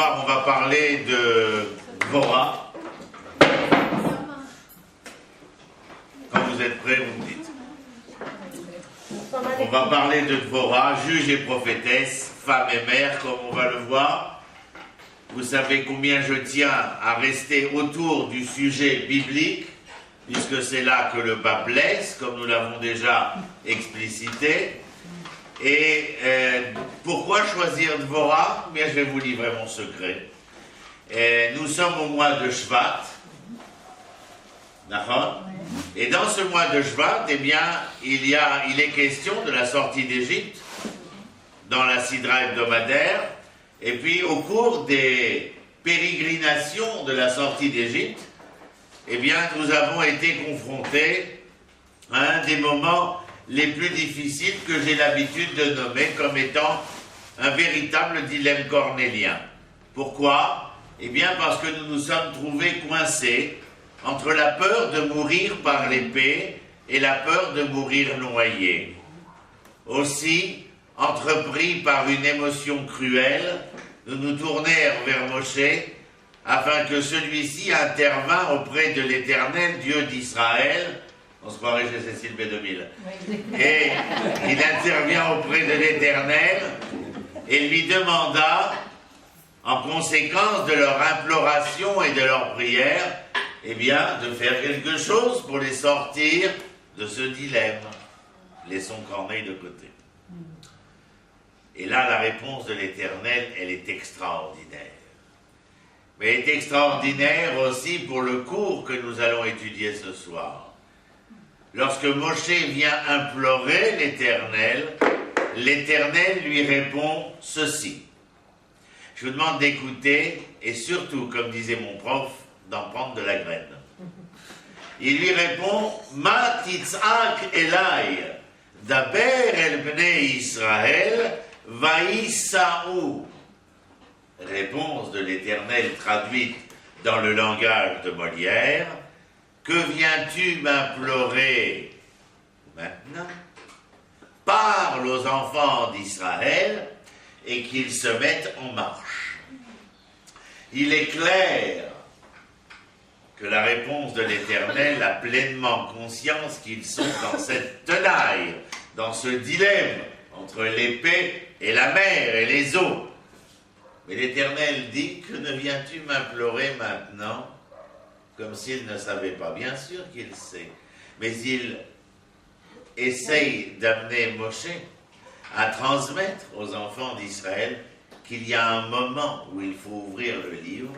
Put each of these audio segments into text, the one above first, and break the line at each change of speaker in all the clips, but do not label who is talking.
On va parler de Dvorah. Quand vous êtes prêts, vous me dites. On va parler de Dvorah, juge et prophétesse, femme et mère, comme on va le voir. Vous savez combien je tiens à rester autour du sujet biblique, puisque c'est là que le bas blesse, comme nous l'avons déjà explicité. Et pourquoi choisir Dvorah? Bien, je vais vous livrer mon secret. Nous sommes au mois de Shvat, d'accord? Et dans ce mois de Shvat, eh bien, il est question de la sortie d'Égypte dans la Sidra hebdomadaire. Et puis, au cours des pérégrinations de la sortie d'Égypte, eh bien, nous avons été confrontés à un des moments les plus difficiles que j'ai l'habitude de nommer comme étant un véritable dilemme cornélien. Pourquoi? Eh bien parce que nous nous sommes trouvés coincés entre la peur de mourir par l'épée et la peur de mourir noyé. Aussi, entrepris par une émotion cruelle, nous nous tournèrent vers Moshe afin que celui-ci intervînt auprès de l'Éternel, Dieu d'Israël. On se croirait chez Cécile B2000. Et il intervient auprès de l'Éternel et lui demanda, en conséquence de leur imploration et de leur prière, eh bien, de faire quelque chose pour les sortir de ce dilemme. Laissons Corneille de côté. Et là, la réponse de l'Éternel, elle est extraordinaire. Mais elle est extraordinaire aussi pour le cours que nous allons étudier ce soir. Lorsque Moshe vient implorer l'Éternel, l'Éternel lui répond ceci. Je vous demande d'écouter et surtout, comme disait mon prof, d'en prendre de la graine. Il lui répond « Ma titzak elai, daber el bnei Israël, vaïsaou » Réponse de l'Éternel traduite dans le langage de Molière. Que viens-tu m'implorer maintenant? Parle aux enfants d'Israël et qu'ils se mettent en marche. Il est clair que la réponse de l'Éternel a pleinement conscience qu'ils sont dans cette tenaille, dans ce dilemme entre l'épée et la mer et les eaux. Mais l'Éternel dit, que ne viens-tu m'implorer maintenant? Comme s'il ne savait pas. Bien sûr qu'il sait. Mais il essaye d'amener Moshe à transmettre aux enfants d'Israël qu'il y a un moment où il faut ouvrir le livre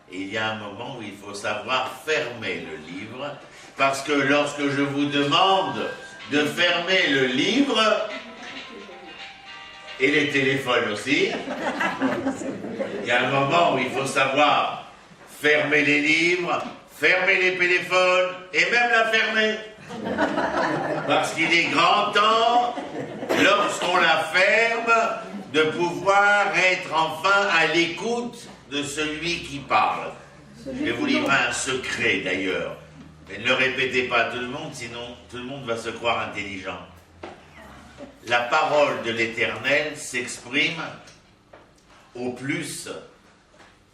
et il y a un moment où il faut savoir fermer le livre. Parce que lorsque je vous demande de fermer le livre, et les téléphones aussi, il y a un moment où il faut savoir fermer les livres, fermer les téléphones et même la fermer. Parce qu'il est grand temps, lorsqu'on la ferme, de pouvoir être enfin à l'écoute de celui qui parle. Je vais vous livrer un secret d'ailleurs. Mais ne le répétez pas à tout le monde, sinon tout le monde va se croire intelligent. La parole de l'Éternel s'exprime au plus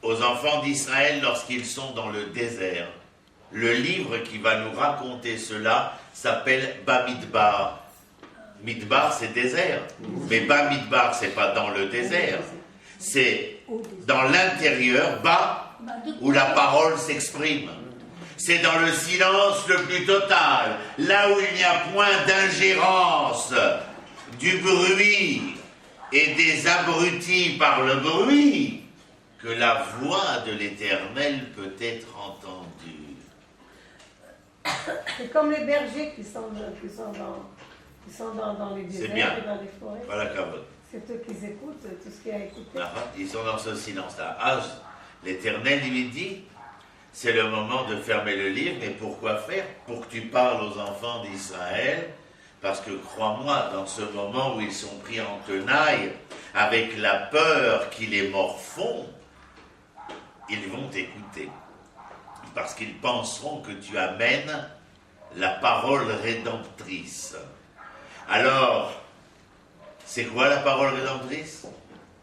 aux enfants d'Israël lorsqu'ils sont dans le désert. Le livre qui va nous raconter cela s'appelle Bamidbar. Midbar, c'est désert. Mais Bamidbar, c'est pas dans le désert. C'est dans l'intérieur, bas, où la parole s'exprime. C'est dans le silence le plus total, là où il n'y a point d'ingérence, du bruit et des abrutis par le bruit, que la voix de l'Éternel peut être entendue.
C'est comme les bergers qui sont dans les déserts et dans les forêts.
Voilà, Kavod.
C'est eux qui écoutent tout ce qu'il y a à écouter.
Ils sont dans ce silence-là. Ah, l'Éternel lui dit, c'est le moment de fermer le livre, mais pourquoi faire? Pour que tu parles aux enfants d'Israël, parce que crois-moi, dans ce moment où ils sont pris en tenaille, avec la peur qui les morfond, ils vont t'écouter, parce qu'ils penseront que tu amènes la parole rédemptrice. Alors, c'est quoi la parole rédemptrice?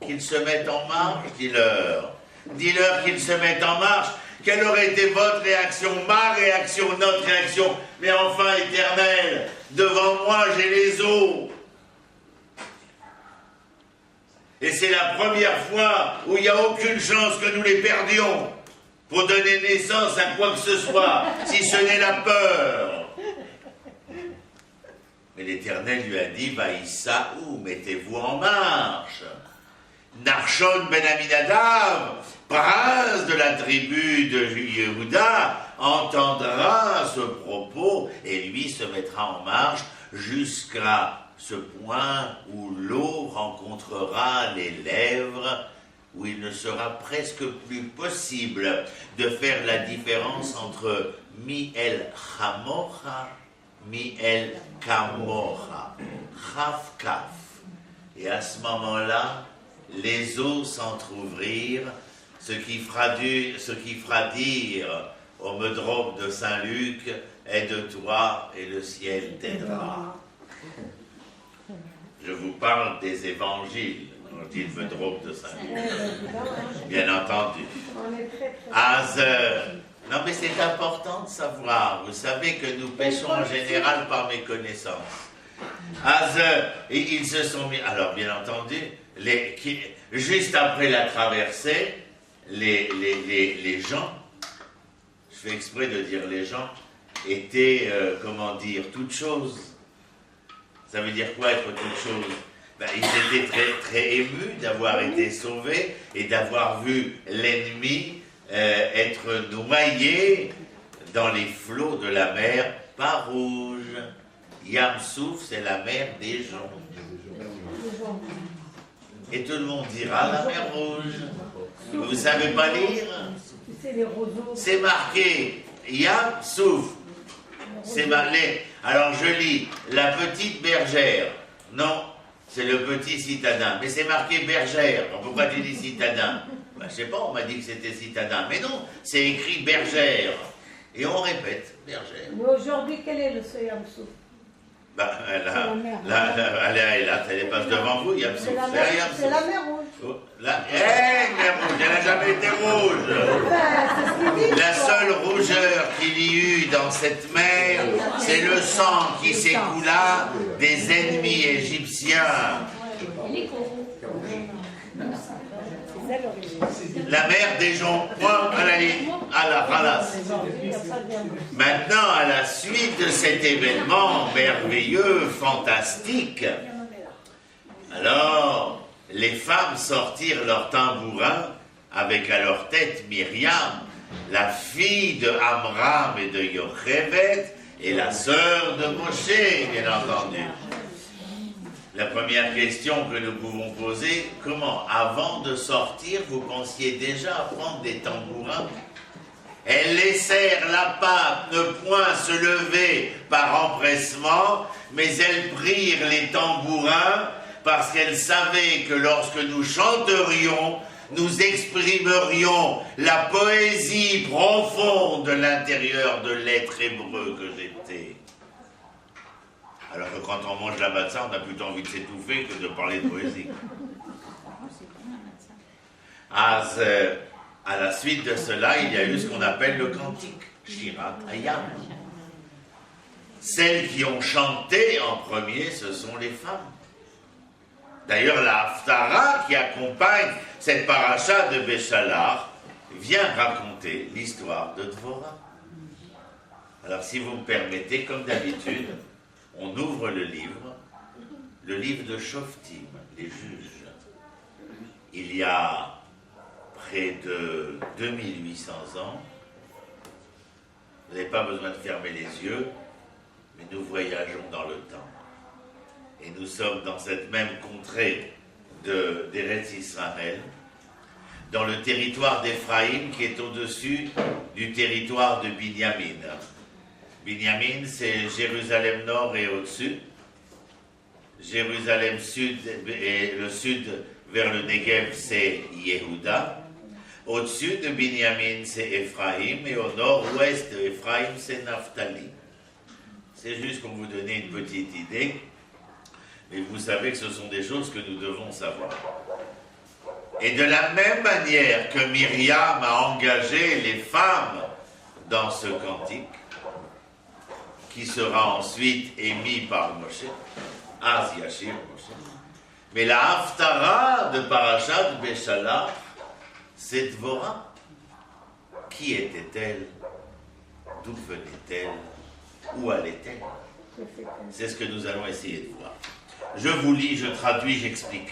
Qu'ils se mettent en marche, dis-leur. dis-leur qu'ils se mettent en marche. Quelle aurait été votre réaction, ma réaction, notre réaction? Mais enfin, Éternel, devant moi, j'ai les eaux. Et c'est la première fois où il n'y a aucune chance que nous les perdions pour donner naissance à quoi que ce soit, si ce n'est la peur. Mais l'Éternel lui a dit, Vaïsaou, mettez-vous en marche. Nachshon ben Aminadav, prince de la tribu de Yehuda, entendra ce propos et lui se mettra en marche jusqu'à ce point où l'eau rencontrera les lèvres, où il ne sera presque plus possible de faire la différence entre mi-el chamocha, mi-el kamocha, chaf kaf. Et à ce moment-là, les eaux s'entr'ouvrirent, ce qui fera dire au Medrop de Saint-Luc, aide-toi et le ciel t'aidera. Je vous parle des évangiles, on dit le Medrop de Saint-Luc, bien entendu. Non mais c'est important de savoir, vous savez que nous péchons en général par méconnaissance. Ils se sont mis, alors bien entendu, juste après la traversée, les gens, je fais exprès de dire les gens, étaient, comment dire, toutes choses. Ça veut dire quoi être toute chose? Ils étaient très, très émus d'avoir été sauvés et d'avoir vu l'ennemi être noyé dans les flots de la mer, pas rouge. Yam Souf, c'est la mer des gens. Et tout le monde dira la mer rouge. Vous ne savez pas lire? C'est marqué Yam Souf. C'est marqué. Alors je lis la petite bergère. Non, c'est le petit citadin. Mais c'est marqué bergère. Alors pourquoi tu dis citadin? Je ne sais pas, on m'a dit que c'était citadin. Mais non, c'est écrit bergère. Et on répète, bergère.
Mais aujourd'hui, quel est le Yam Souf?
Elle passe devant vous, Yam Souf.
C'est la mer rouge.
Mer rouge, elle n'a jamais été rouge. La seule rougeur qu'il y eut dans cette mer, c'est le sang qui s'écoula des ennemis égyptiens. La mer des gens, point à la ligne, à la ralasse. Maintenant, à la suite de cet événement merveilleux, fantastique, alors les femmes sortirent leurs tambourins avec à leur tête Myriam, la fille de Amram et de Yochevet, et la sœur de Moshe, bien entendu. La première question que nous pouvons poser, comment, avant de sortir, vous pensiez déjà à prendre des tambourins? Elles laissèrent la pape ne point se lever par empressement, mais elles prirent les tambourins parce qu'elles savaient que lorsque nous chanterions, nous exprimerions la poésie profonde de l'intérieur de l'être hébreu que j'étais. Alors que quand on mange la matzah, on a plutôt envie de s'étouffer que de parler de poésie. À la suite de cela, il y a eu ce qu'on appelle le cantique, Shirat Hayam. Celles qui ont chanté en premier, ce sont les femmes. D'ailleurs, la Haftara qui accompagne cette paracha de Béchalach vient raconter l'histoire de Dvorah. Alors, si vous me permettez, comme d'habitude, on ouvre le livre de Shoftim, les juges. Il y a près de 2800 ans, vous n'avez pas besoin de fermer les yeux, mais nous voyageons dans le temps. Et nous sommes dans cette même contrée d'Eretz Israël, dans le territoire d'Éphraïm qui est au-dessus du territoire de Binyamin. Binyamin, c'est Jérusalem Nord et au-dessus. Jérusalem Sud et le sud vers le Negev, c'est Yehuda. Au-dessus de Binyamin, c'est Éphraïm. Et au nord-ouest de Éphraïm, c'est Naphtali. C'est juste pour vous donner une petite idée. Mais vous savez que ce sont des choses que nous devons savoir. Et de la même manière que Myriam a engagé les femmes dans ce cantique, qui sera ensuite émis par Moshe, Az Yashir Moshe. Mais la Haftara de Parashat Beshalach, c'est Dvorah. Qui était-elle? D'où venait-elle? Où allait-elle? C'est ce que nous allons essayer de voir. Je vous lis, je traduis, j'explique.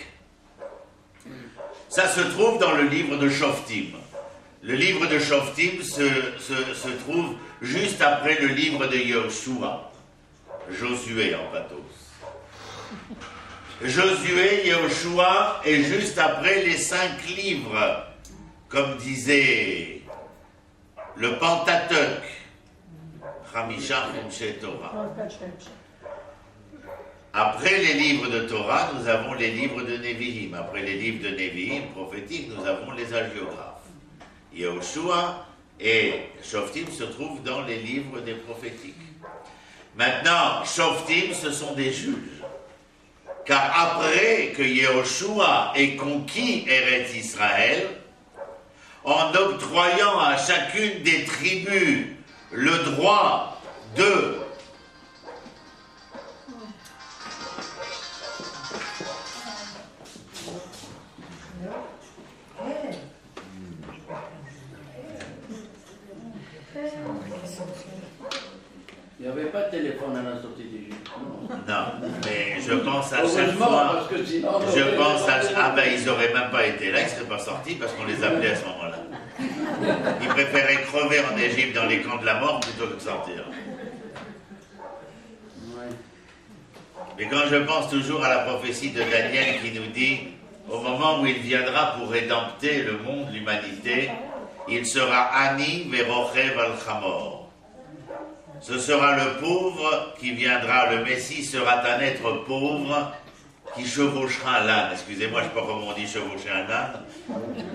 Ça se trouve dans le livre de Shoftim. Le livre de Shoftim se trouve juste après le livre de Yehoshua. Josué en pathos. Josué, Yehoshua est juste après les 5 livres, comme disait le Pentateuque. Chamisha Chumshe Torah. Après les livres de Torah, nous avons les livres de Nevi'im. Après les livres de Nevi'im prophétiques, nous avons les hagiographes. Yehoshua et Shoftim se trouvent dans les livres des prophétiques. Maintenant, Shoftim, ce sont des juges. Car après que Yehoshua ait conquis Eretz Israël, en octroyant à chacune des tribus le droit de
Il n'y avait pas de téléphone à la sortie d'Égypte.
Non, mais je pense à chaque fois.
Parce que sinon,
Je pense à. Ah ben ils n'auraient même pas été là, ils ne seraient pas sortis parce qu'on les appelait à ce moment-là. Ils préféraient crever en Égypte dans les camps de la mort plutôt que de sortir. Mais quand je pense toujours à la prophétie de Daniel qui nous dit, au moment où il viendra pour rédempter le monde, l'humanité, il sera Ani Verochev al-Chamor. Ce sera le pauvre qui viendra, le Messie sera un être pauvre qui chevauchera un âne. Excusez-moi, je ne sais pas comment on dit chevaucher un âne.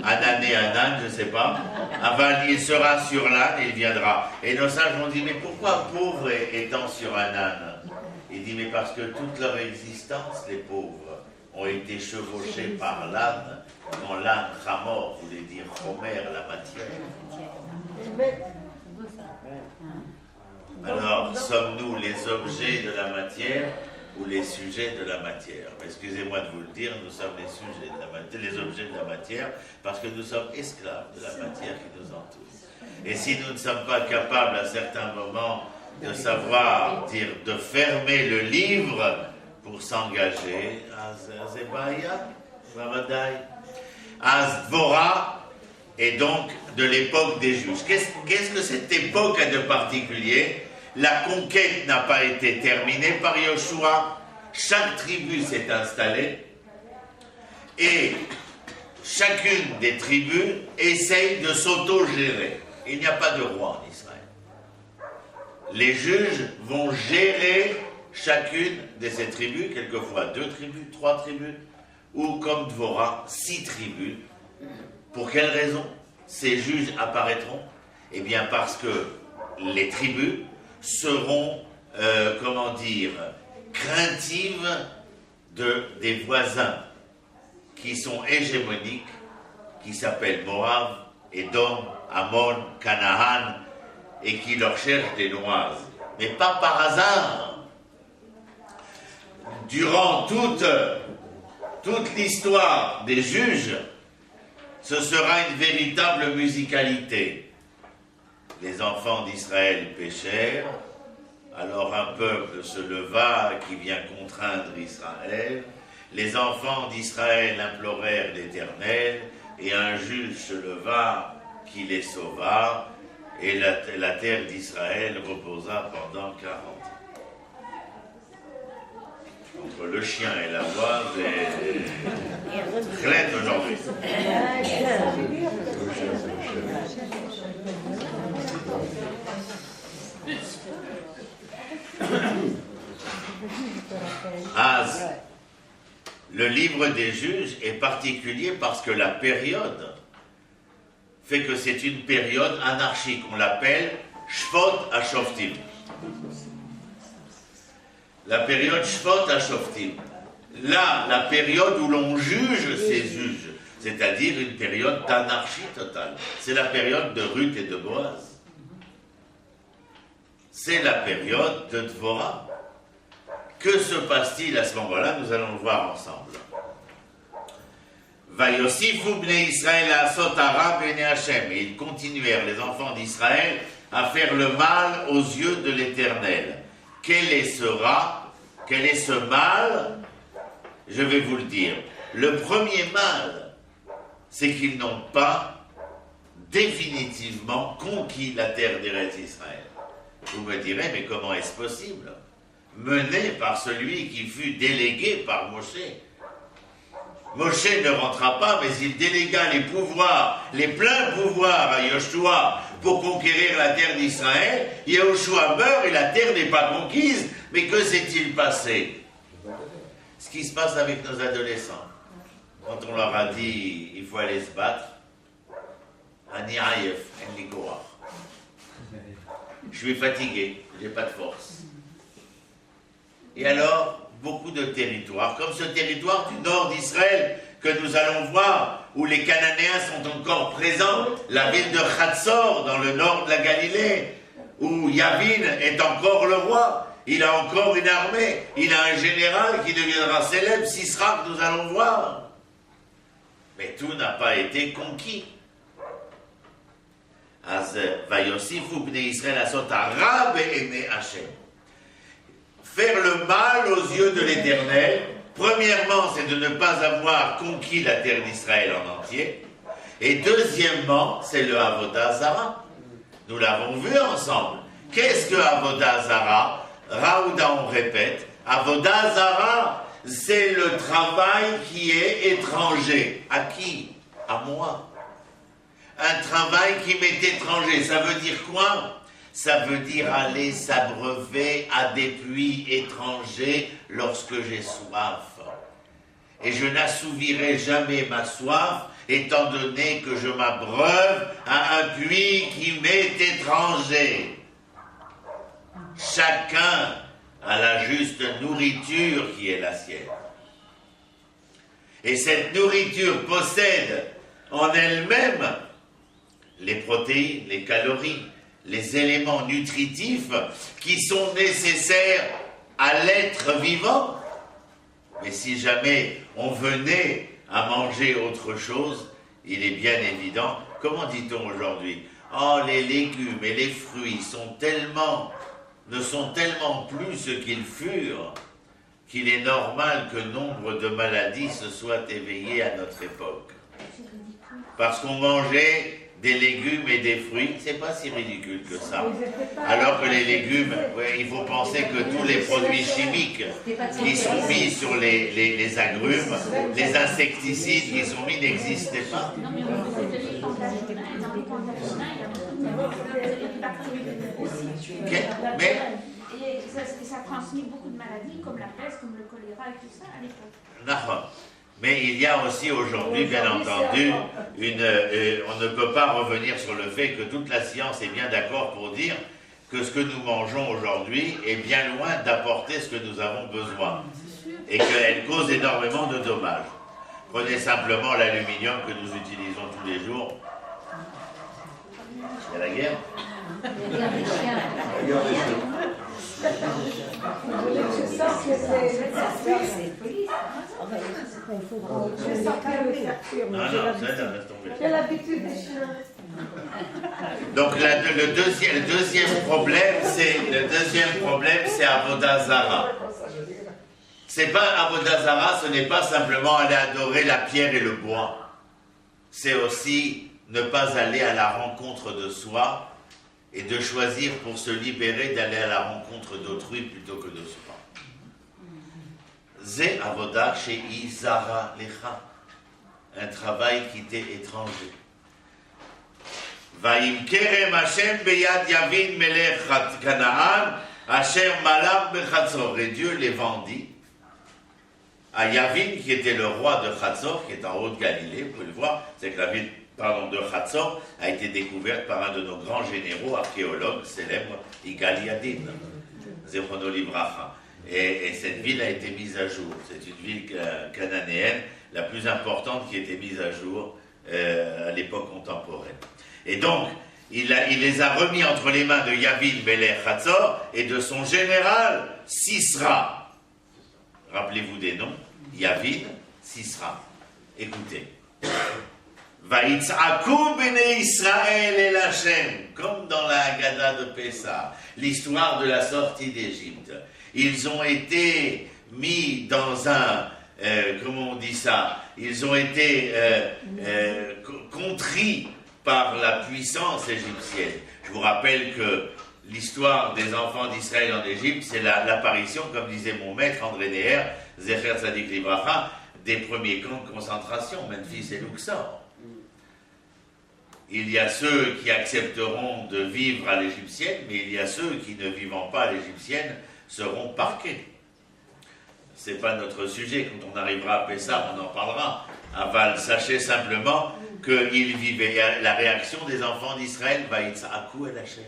Un âne, je ne sais pas. Enfin, il sera sur l'âne et il viendra. Et nos sages ont dit, mais pourquoi pauvre étant sur un âne? Il dit, mais parce que toute leur existence, les pauvres, ont été chevauchés par l'âne, quand l'âne Chamor voulait dire Homer, la matière. Alors, sommes-nous les objets de la matière ou les sujets de la matière? Excusez-moi de vous le dire, nous sommes les sujets de la matière, les objets de la matière, parce que nous sommes esclaves de la matière qui nous entoure. Et si nous ne sommes pas capables à certains moments de savoir dire, de fermer le livre pour s'engager, Az Dvorah est donc de l'époque des juges. Qu'est-ce que cette époque a de particulier? La conquête n'a pas été terminée par Yehoshua. Chaque tribu s'est installée et chacune des tribus essaye de s'auto-gérer. Il n'y a pas de roi en Israël. Les juges vont gérer chacune de ces tribus, quelquefois 2 tribus, 3 tribus, ou comme Dvorah, 6 tribus. Pour quelle raison ces juges apparaîtront? Eh bien parce que les tribus seront, craintives des voisins qui sont hégémoniques, qui s'appellent Moab, Édom, Ammon, Canaan, et qui leur cherchent des noises. Mais pas par hasard. Durant toute l'histoire des juges, ce sera une véritable musicalité. Les enfants d'Israël péchèrent, alors un peuple se leva qui vient contraindre Israël. Les enfants d'Israël implorèrent l'Éternel, et un juge se leva qui les sauva, et la terre d'Israël reposa pendant 40 ans. Entre le chien et la voix, c'est clair aujourd'hui. Le livre des juges est particulier parce que la période fait que c'est une période anarchique. On l'appelle Shvot HaShoftim. La période Shvot HaShoftim. Là, la période où l'on juge ces juges. c'est-à-dire une période d'anarchie totale. C'est la période de Ruth et de Boaz. C'est la période de Dvorah. Que se passe-t-il à ce moment-là? Nous allons le voir ensemble. Vayosifu bnei Israël asot hara b'nei Hashem. Et ils continuèrent, les enfants d'Israël, à faire le mal aux yeux de l'Éternel. Quel est ce mal? Je vais vous le dire. Le premier mal, c'est qu'ils n'ont pas définitivement conquis la terre d'Eretz Israël. Vous me direz, mais comment est-ce possible? Mené par celui qui fut délégué par Moshe. Moshe ne rentra pas, mais il délégua les pouvoirs, les pleins pouvoirs à Yoshua pour conquérir la terre d'Israël. Yoshua meurt et la terre n'est pas conquise. Mais que s'est-il passé? Ce qui se passe avec nos adolescents. Quand on leur a dit il faut aller se battre, Ani Ayef, En Ligora. Je suis fatigué, j'ai pas de force. Et alors, beaucoup de territoires, comme ce territoire du nord d'Israël que nous allons voir, où les Cananéens sont encore présents, la ville de Chatzor, dans le nord de la Galilée, où Yavin est encore le roi, il a encore une armée, il a un général qui deviendra célèbre, Sisra, que nous allons voir. Mais tout n'a pas été conquis. Faire le mal aux yeux de l'Éternel, premièrement, c'est de ne pas avoir conquis la terre d'Israël en entier. Et deuxièmement, c'est le Avodah Zara. Nous l'avons vu ensemble. Qu'est-ce que Avodah Zara? Raouda, on répète. Avodah Zara, c'est le travail qui est étranger. À qui? À moi. Un travail qui m'est étranger. Ça veut dire quoi? Ça veut dire aller s'abreuver à des puits étrangers lorsque j'ai soif. Et je n'assouvirai jamais ma soif, étant donné que je m'abreuve à un puits qui m'est étranger. Chacun a la juste nourriture qui est la sienne. Et cette nourriture possède en elle-même les protéines, les calories, les éléments nutritifs qui sont nécessaires à l'être vivant. Mais si jamais on venait à manger autre chose, il est bien évident, comment dit-on aujourd'hui? Oh, les légumes et les fruits ne sont tellement plus ce qu'ils furent, qu'il est normal que nombre de maladies se soient éveillées à notre époque. Parce qu'on mangeait des légumes et des fruits, c'est pas si ridicule que ça. Alors que les légumes, ouais, il faut penser que tous les produits chimiques qui sont mis sur les agrumes, les insecticides qui sont mis n'existaient pas. Mais
et ça transmet beaucoup de maladies comme la peste, comme le choléra et tout ça à l'époque.
Non. Mais il y a aussi aujourd'hui, bien entendu, on ne peut pas revenir sur le fait que toute la science est bien d'accord pour dire que ce que nous mangeons aujourd'hui est bien loin d'apporter ce que nous avons besoin et qu'elle cause énormément de dommages. Prenez simplement l'aluminium que nous utilisons tous les jours. C'est la guerre.
J'ai l'habitude des chiens.
Donc le deuxième problème, c'est Avodah Zara. C'est pas Avodah Zara, ce n'est pas simplement aller adorer la pierre et le bois. C'est aussi ne pas aller à la rencontre de soi et de choisir pour se libérer d'aller à la rencontre d'autrui plutôt que de soi. Zé Avodah chez Izara Lecha, un travail qui t'est étranger. Vaim kerem Hashem beyad Yavin melech Canaan, Hashem malach bechatzor. Et Dieu les vendit à Yavin, qui était le roi de Chatzor, qui est en haut de Galilée, vous pouvez le voir, c'est que la ville de Chatzor a été découverte par un de nos grands généraux archéologues célèbres, Yigal Yadin, Zechono Livracha. Et cette ville a été mise à jour. C'est une ville cananéenne la plus importante qui était mise à jour à l'époque contemporaine. Et donc, il les a remis entre les mains de Yavin Melech Hatzor et de son général Sisra. Rappelez-vous des noms, Yavin, Sisra. Écoutez. Vaïtzakou bene Israël el Hashem, comme dans la Haggadah de Pessah, l'histoire de la sortie d'Égypte. Ils ont été mis dans un, comment on dit ça, ils ont été contris par la puissance égyptienne. Je vous rappelle que l'histoire des enfants d'Israël en Égypte, c'est l'apparition, comme disait mon maître André Neher, Zecher Tzadik Libracha, des premiers camps de concentration, Memphis et Luxor. Il y a ceux qui accepteront de vivre à l'égyptienne, mais il y a ceux qui, ne vivant pas à l'égyptienne, seront parqués. Ce n'est pas notre sujet. Quand on arrivera à Pessah, on en parlera. Aval, sachez simplement qu'ils vivaient. La réaction des enfants d'Israël, Vaïtzakou el Hashem.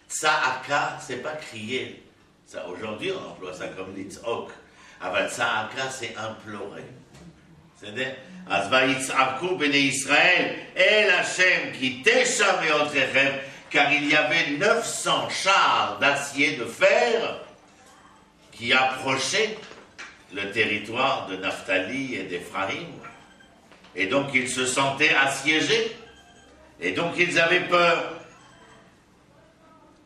Tsa'aka, c'est pas crier. Aujourd'hui, on emploie ça comme litz'ok. Aval, tsa'aka, c'est implorer. C'est-à-dire, Azvaïtzakou bene Israël, el Hashem qui tesha meotrechem, car il y avait 900 chars d'acier de fer qui approchaient le territoire de Naphtali et d'Éphraïm. Et donc ils se sentaient assiégés. Et donc ils avaient peur.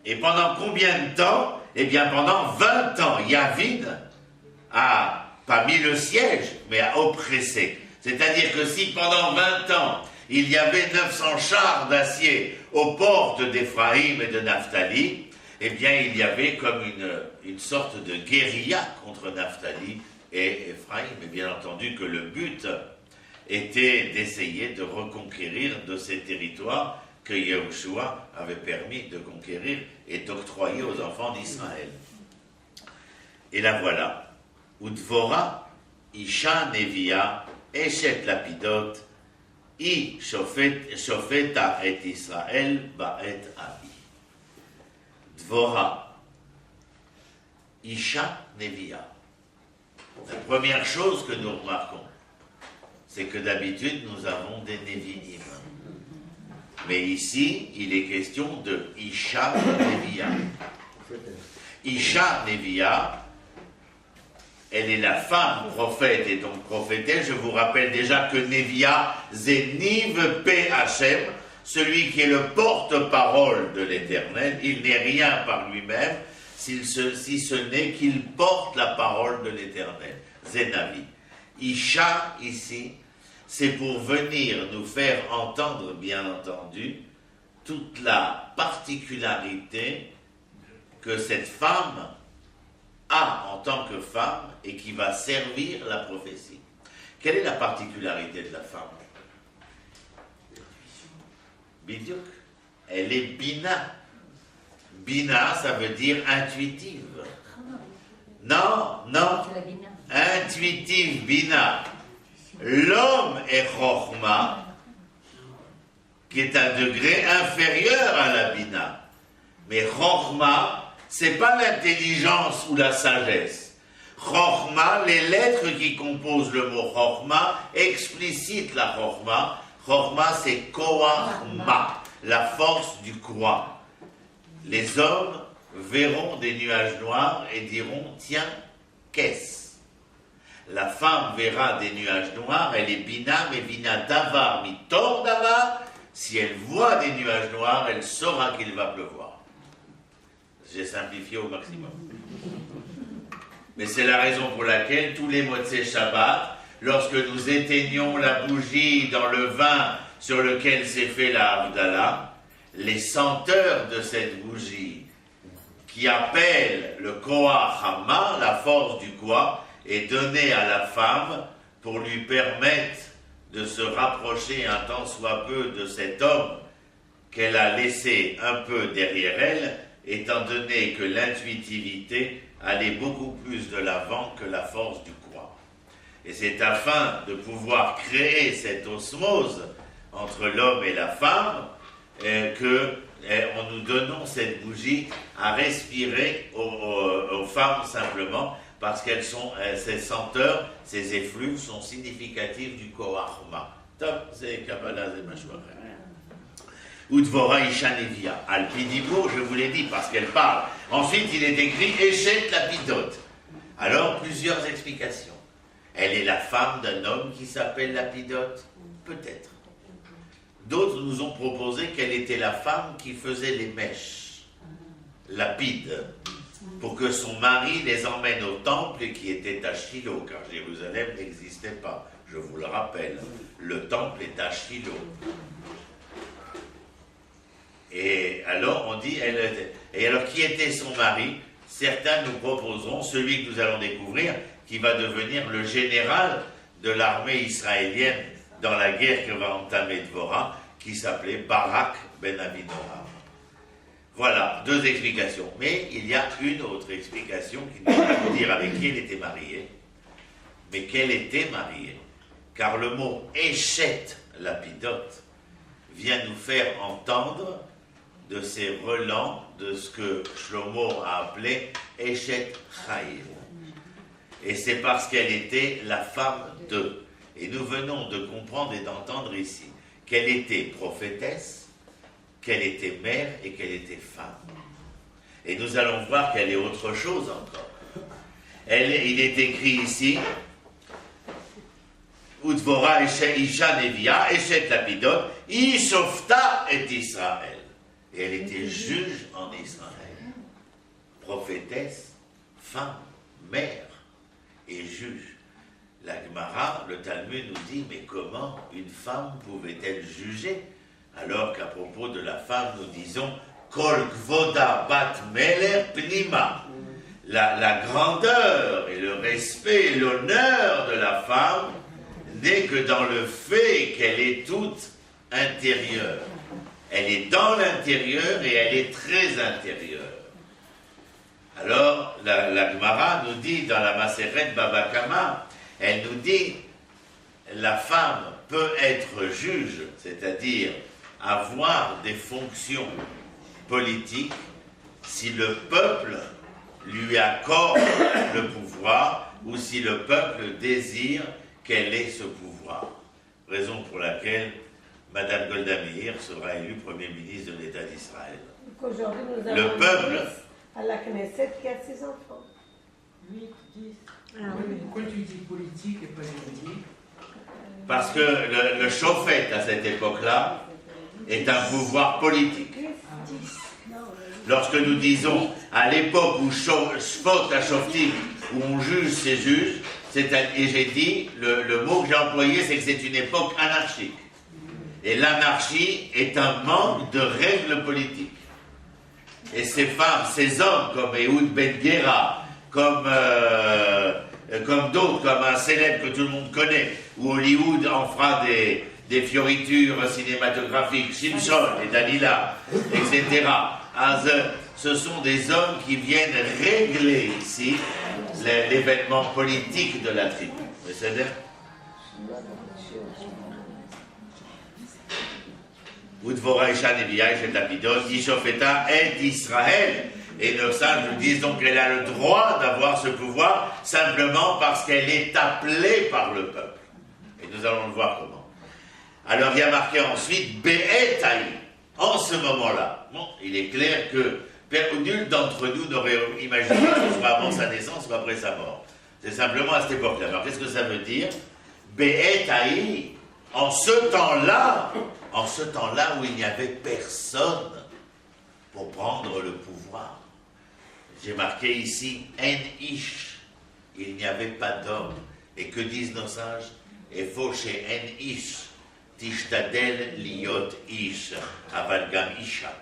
Et pendant combien de temps? Eh bien pendant 20 ans, Yavin a pas mis le siège, mais a oppressé. C'est-à-dire que si pendant 20 ans, il y avait 900 chars d'acier aux portes d'Éphraïm et de Naphtali, eh bien il y avait comme une sorte de guérilla contre Naphtali et Éphraïm. Et bien entendu que le but était d'essayer de reconquérir de ces territoires que Yahushua avait permis de conquérir et d'octroyer aux enfants d'Israël. Et la voilà. Udvora, Isha Nevia, Eshet Lapidot, I Shofeta et Israël, Ba'et Abi. Dvora, Isha Nevia. La première chose que nous remarquons, c'est que d'habitude nous avons des Nevi'im. Mais ici, il est question de Isha Nevia. Isha Nevia, elle est la femme prophète et donc prophétesse. Je vous rappelle déjà que Nevia, Zeniv P. Hashem, celui qui est le porte-parole de l'Éternel, il n'est rien par lui-même, si ce n'est qu'il porte la parole de l'Éternel. Zenavi. Isha, ici, c'est pour venir nous faire entendre, bien entendu, toute la particularité que cette femme a en tant que femme et qui va servir la prophétie. Quelle est la particularité de la femme? Bidiouk. Elle est bina. Bina, ça veut dire intuitive. Non. Intuitive, bina. L'homme est chokhma, qui est un degré inférieur à la bina. Mais chokhma, c'est pas l'intelligence ou la sagesse. Chokhma, les lettres qui composent le mot chokhma explicitent la chokhma. Chokhma, c'est koachma, la force du quoi. Les hommes verront des nuages noirs et diront, tiens, qu'est-ce? La femme verra des nuages noirs, elle est bina, mais bina davar, mi tor davar. Si elle voit des nuages noirs, elle saura qu'il va pleuvoir. J'ai simplifié au maximum. Mais c'est la raison pour laquelle tous les Motzei Shabbat, lorsque nous éteignons la bougie dans le vin sur lequel s'est fait la Havdalah, les senteurs de cette bougie qui appellent le Koach Hama, la force du quoi, est donnée à la femme pour lui permettre de se rapprocher un tant soit peu de cet homme qu'elle a laissé un peu derrière elle, étant donné que l'intuitivité allait beaucoup plus de l'avant que la force du quoi. Et c'est afin de pouvoir créer cette osmose entre l'homme et la femme que nous donnons cette bougie à respirer aux femmes simplement parce qu'elles sont, ces senteurs, ces effluves sont significatifs du Koachma. Top, c'est Kabbalah Zemashwara. Udvora Ishanevia. Alpidibo, je vous l'ai dit, parce qu'elle parle. Ensuite, il est écrit Échet Lapidote. Alors, plusieurs explications. Elle est la femme d'un homme qui s'appelle Lapidote? Peut-être. D'autres nous ont proposé qu'elle était la femme qui faisait les mèches, lapide, pour que son mari les emmène au temple et qui était à Shiloh, car Jérusalem n'existait pas. Je vous le rappelle, le temple est à Shiloh. Et alors on dit, et alors qui était son mari? Certains nous proposeront celui que nous allons découvrir, qui va devenir le général de l'armée israélienne dans la guerre que va entamer Dvorah, qui s'appelait Barak ben Abinoam. Voilà, deux explications. Mais il y a une autre explication qui ne va pas nous dire avec qui elle était mariée, mais qu'elle était mariée. Car le mot Échet Lapidote vient nous faire entendre de ces relents de ce que Shlomo a appelé Échet Chaïm. Et c'est parce qu'elle était la femme de. Et nous venons de comprendre et d'entendre ici qu'elle était prophétesse, qu'elle était mère et qu'elle était femme. Et nous allons voir qu'elle est autre chose encore. Il est écrit ici Udvora Isha Nevia, Eshet Lapidot, Ishofta et Israël. Et elle était juge en Israël. Prophétesse, femme, mère et juge. La Gemara, le Talmud nous dit, mais comment une femme pouvait-elle juger? Alors qu'à propos de la femme, nous disons, Kol Kvoda Bat Meler Pnima. La grandeur et le respect et l'honneur de la femme n'est que dans le fait qu'elle est toute intérieure. Elle est dans l'intérieur et elle est très intérieure. Alors, la Gemara nous dit dans la Maseret Baba Kama, elle nous dit, la femme peut être juge, c'est-à-dire avoir des fonctions politiques, si le peuple lui accorde le pouvoir ou si le peuple désire qu'elle ait ce pouvoir. Raison pour laquelle Madame Golda Meir sera élue Premier ministre de l'État d'Israël.
Aujourd'hui, nous avons
Le peuple
à la Knesset qui a 6 enfants.
8, 10.
Ah, oui.
Pourquoi tu dis politique et pas juridique?
Parce que le chauffet à cette époque-là est un pouvoir politique. Lorsque nous disons à l'époque où Shfot à Shoftim, où on juge ses juges, et j'ai dit, le mot que j'ai employé, c'est que c'est une époque anarchique. Et l'anarchie est un manque de règles politiques. Et ces femmes, ces hommes comme Ehud Ben Gera, comme d'autres, comme un célèbre que tout le monde connaît, où Hollywood en fera des fioritures cinématographiques, Simpson et Dalila, etc. Ce sont des hommes qui viennent régler ici l'événement politique de la tribu. C'est-à-dire Udvora Isha Nevia, Eshet Lapidot, Ishofeta et Israël. Et nos sages nous disent donc qu'elle a le droit d'avoir ce pouvoir simplement parce qu'elle est appelée par le peuple. Et nous allons le voir comment. Alors il y a marqué ensuite Be'etaï. En ce moment-là, bon, il est clair que nul d'entre nous n'aurait imaginé que ce soit avant sa naissance ou après sa mort. C'est simplement à cette époque-là. Alors qu'est-ce que ça veut dire? Be'etaï. En ce temps-là où il n'y avait personne pour prendre le pouvoir. J'ai marqué ici En Ish, il n'y avait pas d'homme. Et que disent nos sages? Efo chez En Ish, Tishtadel liot Ish, Avalgam Isha.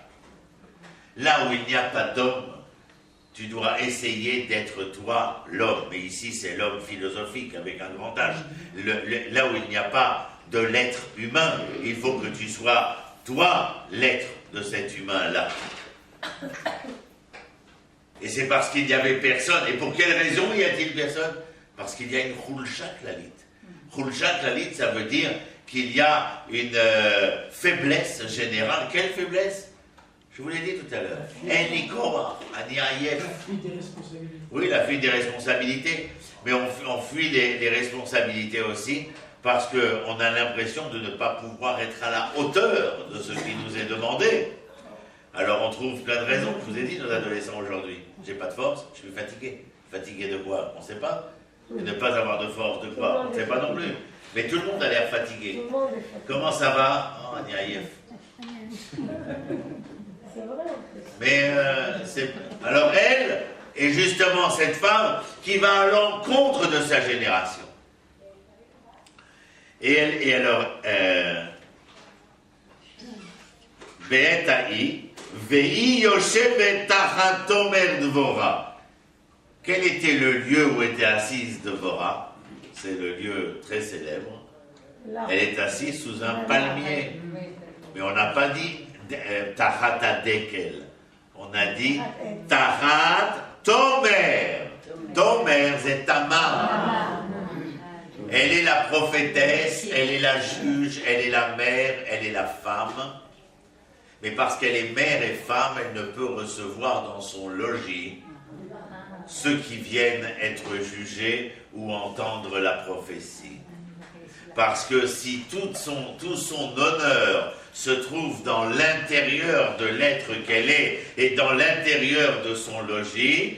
Là où il n'y a pas d'homme, tu dois essayer d'être toi l'homme. Mais ici, c'est l'homme philosophique avec un grand H. Là où il n'y a pas de l'être humain, il faut que tu sois toi l'être de cet humain-là. Et c'est parce qu'il n'y avait personne. Et pour quelle raison y a-t-il personne? Parce qu'il y a une Khulshat Lalit. Khulshat Lalit, ça veut dire qu'il y a une faiblesse générale. Quelle faiblesse? Je vous l'ai dit tout à l'heure. Enikora, Aniaïef.
La fuite des responsabilités.
Oui, la fuite des responsabilités. Mais on fuit les responsabilités aussi parce qu'on a l'impression de ne pas pouvoir être à la hauteur de ce qui nous est demandé. Alors on trouve plein de raisons. Je vous ai dit, nos adolescents aujourd'hui, j'ai pas de force, je suis fatigué. Fatigué de quoi? On ne sait pas. Et ne pas avoir de force de quoi? On ne sait pas non plus. Mais tout le monde a l'air fatigué.
Tout le monde est fatigué.
Comment ça va? Oh, Aniaïef.
C'est vrai en plus.
Mais alors elle est justement cette femme qui va à l'encontre de sa génération. Et alors, Be'eta'i, ve'i yoshevet tachat tomer dvora. Quel était le lieu où était assise Dvorah? C'est le lieu très célèbre.
Là,
Elle est assise sous un palmier. Mais on n'a pas dit tachat adekel. On a dit tachat tomer. Tomer, c'est Tamar. Elle est la prophétesse, elle est la juge, elle est la mère, elle est la femme. Mais parce qu'elle est mère et femme, elle ne peut recevoir dans son logis ceux qui viennent être jugés ou entendre la prophétie. Parce que si tout son honneur se trouve dans l'intérieur de l'être qu'elle est et dans l'intérieur de son logis,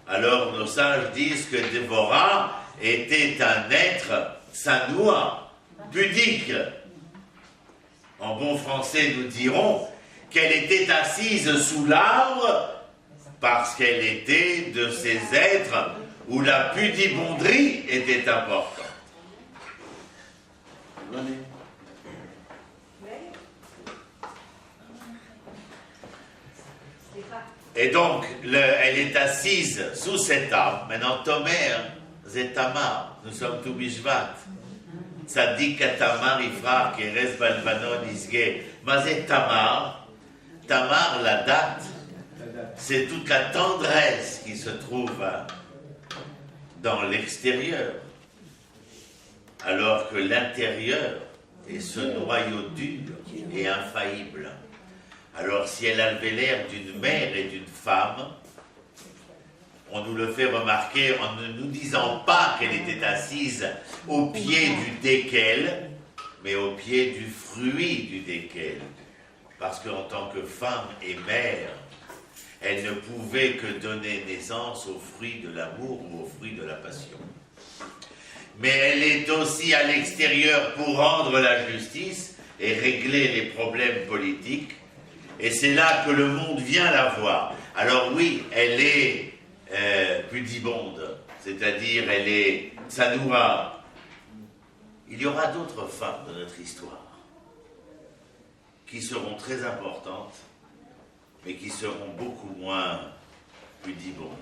alors nos sages disent que Déborah était un être sanoua, pudique. En bon français, nous dirons qu'elle était assise sous l'arbre parce qu'elle était de ces êtres où la pudibonderie était importante. Et donc, elle est assise sous cet arbre. Maintenant, Tomer, c'est Tamar. Nous sommes tout Bishvat. Tzadik Tamar Ifrar, Keres Balvanon Isge. Mais c'est Tamar. Tamar, la date, c'est toute la tendresse qui se trouve dans l'extérieur. Alors que l'intérieur est ce noyau dur et infaillible. Alors si elle avait l'air d'une mère et d'une femme, on nous le fait remarquer en ne nous disant pas qu'elle était assise au pied du déquel, mais au pied du fruit du déquel. Parce qu'en tant que femme et mère, elle ne pouvait que donner naissance au fruit de l'amour ou au fruit de la passion. Mais elle est aussi à l'extérieur pour rendre la justice et régler les problèmes politiques. Et c'est là que le monde vient la voir. Alors oui, elle est pudibonde, c'est-à-dire elle est sanoua. Il y aura d'autres femmes de notre histoire qui seront très importantes, mais qui seront beaucoup moins pudibondes.